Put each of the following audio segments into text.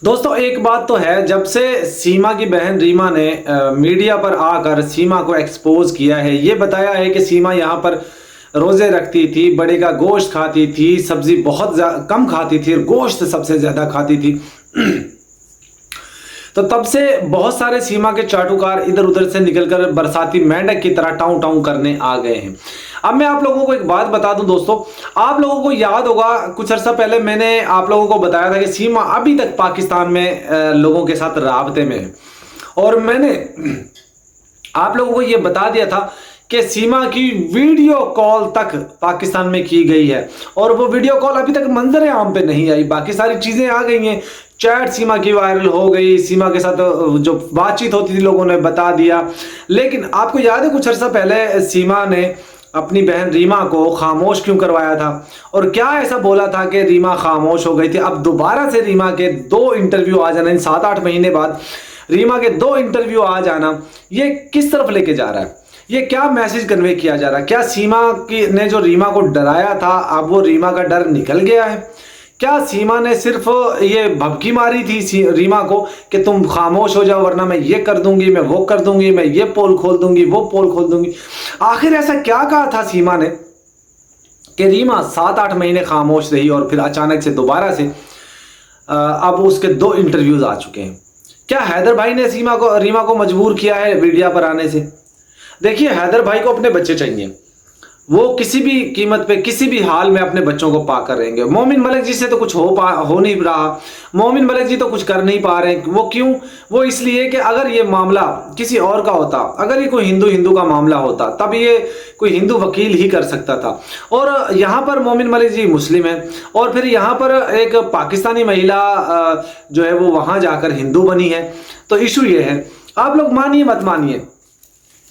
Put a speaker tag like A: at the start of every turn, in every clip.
A: दोस्तों एक बात तो है, जब से सीमा की बहन रीमा ने मीडिया पर आकर सीमा को एक्सपोज किया है, ये बताया है कि सीमा यहाँ पर रोजे रखती थी, बड़े का गोश्त खाती थी, सब्जी बहुत कम खाती थी और गोश्त सबसे ज्यादा खाती थी। तो तब से बहुत सारे सीमा के चाटुकार इधर उधर से निकलकर बरसाती मेंढक की तरह टाऊ टाऊ करने आ गए हैं। अब मैं आप लोगों को एक बात बता दूं दोस्तों, आप लोगों को याद होगा कुछ अर्सा पहले मैंने आप लोगों को बताया था कि सीमा अभी तक पाकिस्तान में लोगों के साथ राबते में है, और मैंने आप लोगों को यह बता दिया था कि सीमा की वीडियो कॉल तक पाकिस्तान में की गई है, और वो वीडियो कॉल अभी तक मंजर आम पे नहीं आई। बाकी सारी चीजें आ गई हैं, चैट सीमा की वायरल हो गई, सीमा के साथ जो बातचीत होती थी लोगों ने बता दिया। लेकिन आपको याद है कुछ अर्सा पहले सीमा ने अपनी बहन रीमा को खामोश क्यों करवाया था, और क्या ऐसा बोला था कि रीमा खामोश हो गई थी। अब दोबारा से रीमा के 2 इंटरव्यू आ जाना, इन 7-8 महीने बाद रीमा के 2 इंटरव्यू आ जाना, ये किस तरफ लेके जा रहा है? ये क्या मैसेज कन्वे किया जा रहा है? क्या सीमा की ने जो रीमा को डराया था, अब वो रीमा का डर निकल गया है? क्या सीमा ने सिर्फ ये भभकी मारी थी रीमा को कि तुम खामोश हो जाओ वरना मैं ये कर दूंगी, मैं वो कर दूंगी, मैं ये पोल खोल दूंगी, वो पोल खोल दूंगी? आखिर ऐसा क्या कहा था सीमा ने कि रीमा 7-8 महीने खामोश रही और फिर अचानक से दोबारा से अब उसके 2 इंटरव्यूज आ चुके हैं? क्या हैदर भाई ने रीमा को मजबूर किया है मीडिया पर आने से? देखिए, हैदर भाई को अपने बच्चे चाहिए, वो किसी भी कीमत पे किसी भी हाल में अपने बच्चों को पाकर रहेंगे। मोमिन मलिक जी से तो कुछ हो नहीं रहा, मोमिन मलिक जी तो कुछ कर नहीं पा रहे। वो क्यों? वो इसलिए कि अगर ये मामला किसी और का होता, अगर ये कोई हिंदू का मामला होता, तब ये कोई हिंदू वकील ही कर सकता था। और यहाँ पर मोमिन मलिक जी मुस्लिम है, और फिर यहाँ पर एक पाकिस्तानी महिला जो है वो वहां जाकर हिंदू बनी है। तो इशू ये है, आप लोग मानिए मत मानिए,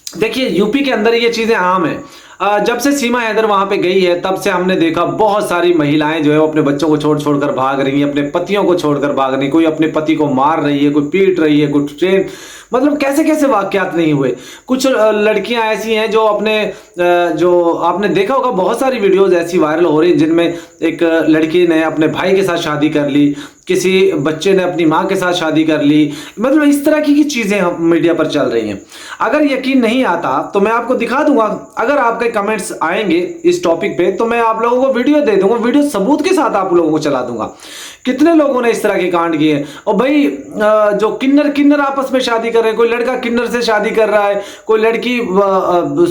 A: देखिए यूपी के अंदर ये चीजें आम है। जब से सीमा हैदर वहां पे गई है तब से हमने देखा बहुत सारी महिलाएं जो है वो अपने बच्चों को छोड़ छोड़कर भाग रही हैं, अपने पतियों को छोड़कर भाग रही, कोई अपने पति को मार रही है, कोई पीट रही है, कोई ट्रेन, मतलब कैसे कैसे वाकयात नहीं हुए। कुछ लड़कियां ऐसी हैं जो अपने जो आपने देखा होगा, बहुत सारी वीडियोस ऐसी वायरल हो रही जिनमें एक लड़की ने अपने भाई के साथ शादी कर ली, किसी बच्चे ने अपनी माँ के साथ शादी कर ली, मतलब इस तरह की चीजें मीडिया पर चल रही हैं। अगर यकीन नहीं आता तो मैं आपको दिखा दूंगा, अगर आपके कमेंट्स आएंगे इस टॉपिक पे तो मैं आप लोगों को वीडियो दे दूंगा, वीडियो सबूत के साथ आप लोगों को चला दूंगा कितने लोगों ने इस तरह के कांड किए। और भाई जो किन्नर आपस में शादी कर रहे हैं, कोई लड़का किन्नर से शादी कर रहा है, कोई लड़की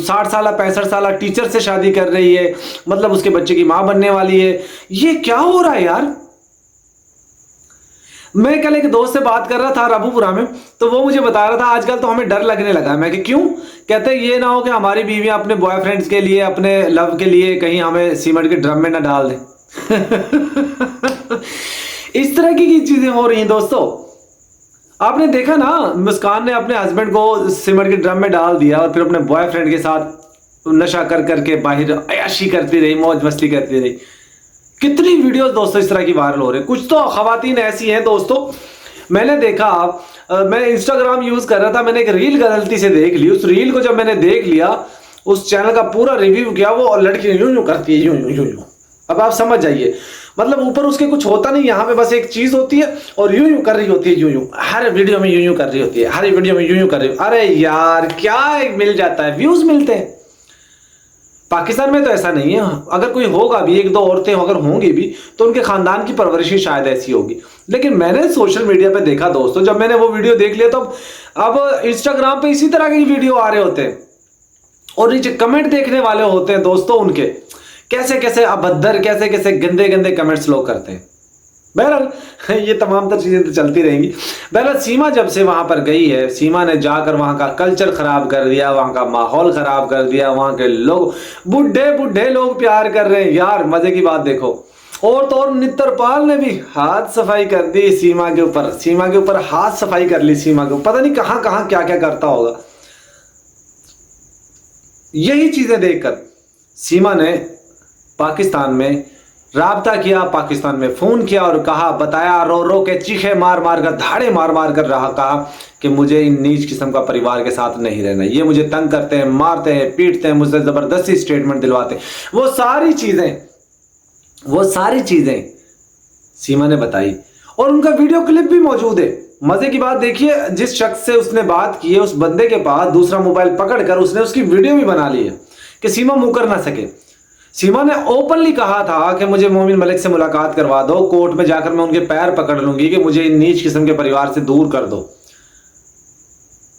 A: 60 साल 65 साल टीचर से शादी कर रही है, मतलब उसके बच्चे की मां बनने वाली है। ये क्या हो रहा है यार? मैं कल एक दोस्त से बात कर रहा था राबूपुरा में, तो वो मुझे बता रहा था आजकल तो हमें डर लगने लगा है। मैं कि क्यों? कहते हैं ये ना हो कि हमारी बीवियां अपने बॉयफ्रेंड्स के लिए, अपने लव के लिए कहीं हमें सीमेंट के ड्रम में ना डाल दें। इस तरह की चीजें हो रही हैं दोस्तों। आपने देखा ना, मुस्कान ने अपने हस्बैंड को सीमेंट के ड्रम में डाल दिया और फिर अपने बॉयफ्रेंड के साथ नशा कर करके बाहर अयाशी करती रही, मौज मस्ती करती रही। कितनी वीडियोस दोस्तों इस तरह की वायरल हो रही है। कुछ तो खवातीन ऐसी हैं दोस्तों, मैंने देखा, मैं इंस्टाग्राम यूज कर रहा था, मैंने एक रील गलती से देख ली। उस रील को जब मैंने देख लिया, उस चैनल का पूरा रिव्यू किया, वो लड़की यूं यूं करती है, यूं यूं यूं यूं। अब आप समझ जाइए, मतलब ऊपर उसके कुछ होता नहीं, यहाँ पे बस एक चीज होती है और यूं यूं कर रही होती है, यूं यूं, हर वीडियो में यूं यूं कर रही होती है, हर वीडियो में यूं यूं कर रही। अरे यार क्या मिल जाता है, व्यूज मिलते हैं। पाकिस्तान में तो ऐसा नहीं है, अगर कोई होगा भी, 1-2 औरतें अगर होंगी भी तो उनके खानदान की परवरिश ही शायद ऐसी होगी। लेकिन मैंने सोशल मीडिया पे देखा दोस्तों, जब मैंने वो वीडियो देख लिया तो अब इंस्टाग्राम पे इसी तरह के वीडियो आ रहे होते हैं और नीचे कमेंट देखने वाले होते हैं दोस्तों, उनके कैसे कैसे अभद्र, कैसे कैसे गंदे गंदे कमेंट्स लोग करते हैं। बहरहाल ये तमाम तर चीजें तो चलती रहेंगी। बहरहाल सीमा जब से वहां पर गई है, सीमा ने जाकर वहां का कल्चर खराब कर दिया, वहां का माहौल खराब कर दिया, वहां के लोग, बुढ़े बुढ़े लोग प्यार कर रहे हैं यार। मजे की बात देखो, और तो और नित्रपाल ने भी हाथ सफाई कर दी सीमा के ऊपर, सीमा के ऊपर हाथ सफाई कर ली सीमा के ऊपर, पता नहीं कहां कहां क्या क्या करता होगा। यही चीजें देखकर सीमा ने पाकिस्तान में राब्ता किया, पाकिस्तान में फोन किया और कहा, बताया, रो रो के चीखे मार मार कर, धाड़े मार मार कर रहा, कहा कि मुझे इन नीच किस्म का परिवार के साथ नहीं रहना, ये मुझे तंग करते हैं, मारते हैं, पीटते हैं, मुझसे जबरदस्ती स्टेटमेंट दिलवाते हैं। वो सारी चीजें सीमा ने बताई। और उनका वीडियो क्लिप भी मौजूद है। मजे की बात देखिए, जिस शख्स से उसने बात की है उस बंदे के पास दूसरा मोबाइल पकड़कर उसने उसकी वीडियो भी बना ली है कि सीमा मुकर ना सके। सीमा ने ओपनली कहा था कि मुझे मोमिन मलिक से मुलाकात करवा दो, कोर्ट में जाकर मैं उनके पैर पकड़ लूंगी कि मुझे इन नीच किस्म के परिवार से दूर कर दो।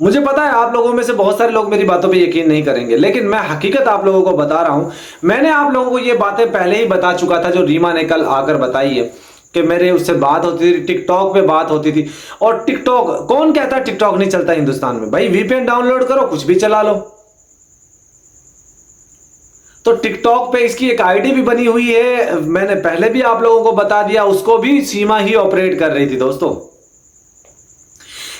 A: मुझे पता है आप लोगों में से बहुत सारे लोग मेरी बातों पे यकीन नहीं करेंगे, लेकिन मैं हकीकत आप लोगों को बता रहा हूं। मैंने आप लोगों को ये बातें पहले ही बता चुका था जो रीमा ने कल आकर बताई है कि मेरे उससे बात होती थी, टिकटॉक पे बात होती थी। और टिकटॉक कौन कहता है टिकटॉक नहीं चलता हिंदुस्तान में? भाई वीपीएन डाउनलोड करो, कुछ भी चला लो। तो टिकटॉक पे इसकी एक आईडी भी बनी हुई है, मैंने पहले भी आप लोगों को बता दिया, उसको भी सीमा ही ऑपरेट कर रही थी दोस्तों।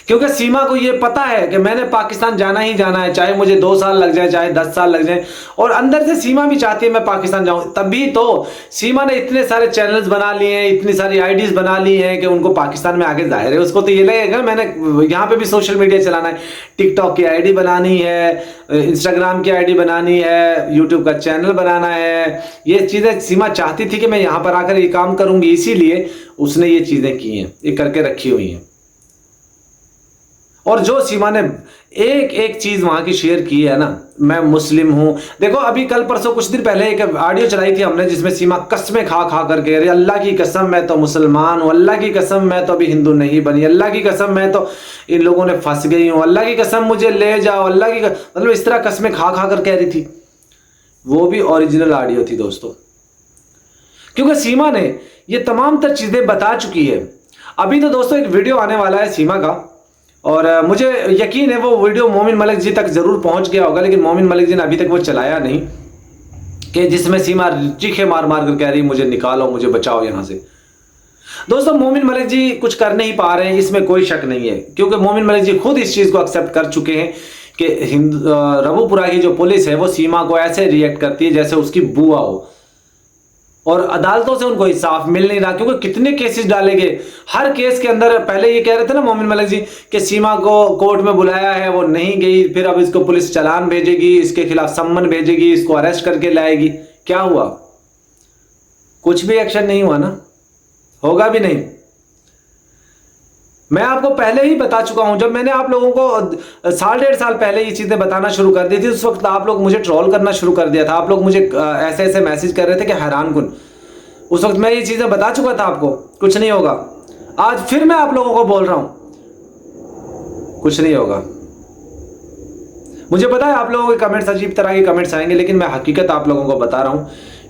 A: क्योंकि सीमा को यह पता है कि मैंने पाकिस्तान जाना ही जाना है, चाहे मुझे 2 साल लग जाए, चाहे 10 साल लग जाए। और अंदर से सीमा भी चाहती है मैं पाकिस्तान जाऊं। तभी तो सीमा ने इतने सारे चैनल्स बना लिए हैं, इतनी सारी आईडीज बना ली हैं कि उनको पाकिस्तान में आगे जाहिर है उसको तो ये लगेगा मैंने यहाँ पे भी सोशल मीडिया चलाना है। टिकटॉक की आईडी बनानी है, इंस्टाग्राम की आईडी बनानी है, यूट्यूब का चैनल बनाना है। ये चीजें सीमा चाहती थी कि मैं यहाँ पर आकर ये काम करूंगी, इसीलिए उसने ये चीजें की हैं, ये करके रखी हुई हैं। और जो सीमा ने एक एक चीज वहां की शेयर की है ना, मैं मुस्लिम हूं। देखो अभी कल परसों कुछ दिन पहले एक ऑडियो चलाई थी हमने जिसमें सीमा कस्में खा खा करके, अरे अल्लाह की कसम मैं तो मुसलमान हूं, अल्लाह की कसम मैं तो अभी हिंदू नहीं बनी, अल्लाह की कसम मैं तो इन लोगों ने फंस गई हूं, अल्लाह की कसम मुझे ले जाओ, अल्लाह की मतलब इस तरह कस्में खा खा कर कह रही थी। वो भी ओरिजिनल ऑडियो थी दोस्तों, क्योंकि सीमा ने ये तमाम तर चीजें बता चुकी है। अभी तो दोस्तों एक वीडियो आने वाला है सीमा का, और मुझे यकीन है वो वीडियो मोमिन मलिक जी तक जरूर पहुंच गया होगा, लेकिन मोमिन मलिक जी ने अभी तक वो चलाया नहीं, कि जिसमें सीमा चीखे मार मार कर कह रही मुझे निकालो, मुझे बचाओ यहां से। दोस्तों मोमिन मलिक जी कुछ कर नहीं पा रहे हैं, इसमें कोई शक नहीं है, क्योंकि मोमिन मलिक जी खुद इस चीज को एक्सेप्ट कर चुके हैं कि रबूपुरा की जो पुलिस है वो सीमा को ऐसे रिएक्ट करती है जैसे उसकी बुआ हो, और अदालतों से उनको इंसाफ मिल नहीं रहा। क्योंकि कितने केसेस डाले गए, हर केस के अंदर पहले ये कह रहे थे ना मोमिन मलिक जी कि सीमा को कोर्ट में बुलाया है, वो नहीं गई, फिर अब इसको पुलिस चालान भेजेगी, इसके खिलाफ सम्मन भेजेगी, इसको अरेस्ट करके लाएगी। क्या हुआ? कुछ भी एक्शन नहीं हुआ ना, होगा भी नहीं। मैं आपको पहले ही बता चुका हूं, जब मैंने आप लोगों को 1.5 साल पहले ये चीजें बताना शुरू कर दी थी, उस वक्त आप लोग मुझे ट्रोल करना शुरू कर दिया था। आप लोग मुझे ऐसे ऐसे मैसेज कर रहे थे कि हैरान कुन। उस वक्त मैं ये चीजें बता चुका था आपको कुछ नहीं होगा। आज फिर मैं आप लोगों को बोल रहा हूं कुछ नहीं होगा। मुझे पता है आप लोगों के कमेंट्स अजीब तरह के कमेंट्स आएंगे, लेकिन मैं हकीकत आप लोगों को बता रहा हूं,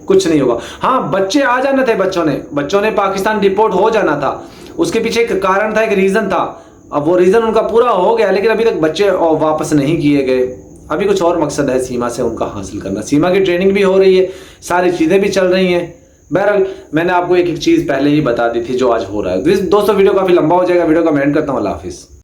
A: कुछ नहीं होगा। हाँ, बच्चे आ जाना थे, बच्चों ने पाकिस्तान डिपोर्ट हो जाना था, उसके पीछे एक कारण था, एक रीजन था। अब वो रीजन उनका पूरा हो गया, लेकिन अभी तक बच्चे वापस नहीं किए गए। अभी कुछ और मकसद है सीमा से उनका हासिल करना। सीमा की ट्रेनिंग भी हो रही है, सारी चीजें भी चल रही हैं। बहरहाल मैंने आपको एक एक चीज पहले ही बता दी थी जो आज हो रहा है। दोस्तों वीडियो काफी लंबा हो जाएगा, वीडियो का मैं एंड करता हूँ। अल्लाह हाफिज।